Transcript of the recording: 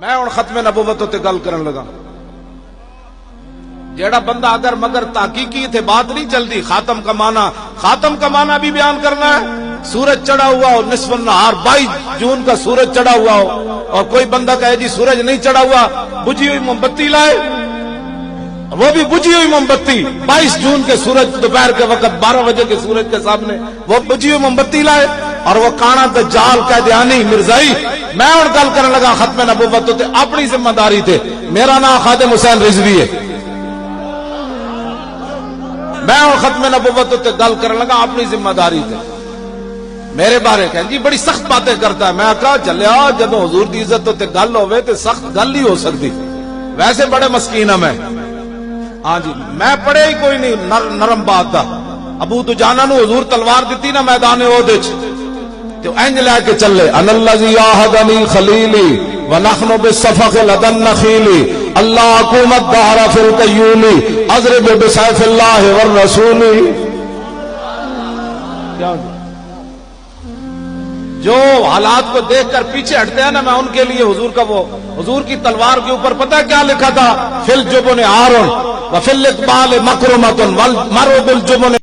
میں ہوں ختم نبوت تے گل کرن لگا. جیڑا بندہ اگر مگر تحقیقی تھے بات نہیں چلتی. خاتم کا معنی بھی بیان کرنا ہے. سورج چڑھا ہوا ہو نصف النہار 22 جون کا سورج چڑھا ہوا ہو اور کوئی بندہ کہے جی سورج نہیں چڑھا ہوا, بجھی ہوئی موم بتی لائے, وہ بھی بجھی ہوئی موم بتی 22 جون کے سورج دوپہر کے وقت 12 بجے کے سورج کے سامنے وہ بجھی ہوئی موم بتی لائے اور وہ کانا دجال قیدیانی مرزائی. میں اور گل کرنے لگا ختم نبوت تے اپنی ذمہ داری تے. میرا نام خادم حسین رضوی ہے. میں اور ختم نبوت تے گل کرنے لگا اپنی ذمہ داری تے. میرے بارے کہ جی بڑی سخت باتیں کرتا ہے. میں کہا چلیا جب حضور دی عزت تے گل ہوئے تے سخت گل ہی ہو سکتی. ویسے بڑے مسکین ہوں میں. ہاں جی میں پڑھے ہی کوئی نہیں نرم بات دا. ابو دجانہ نو حضور تلوار دیتی نا میدان احد وچ تو انج لے کے چلے ان الذی عاہدنی خلیلی ونحن بالصفق لدى النخیل اللہ حکومت دہر فی القیول اضرب بسیف اللہ والرسول. جو حالات کو دیکھ کر پیچھے ہٹتے ہیں نا میں ان کے لیے حضور کا وہ حضور کی تلوار کے اوپر پتہ کیا لکھا تھا؟ فی الجبن عار وفی الاقبال مکرمۃ والمرء بالجبن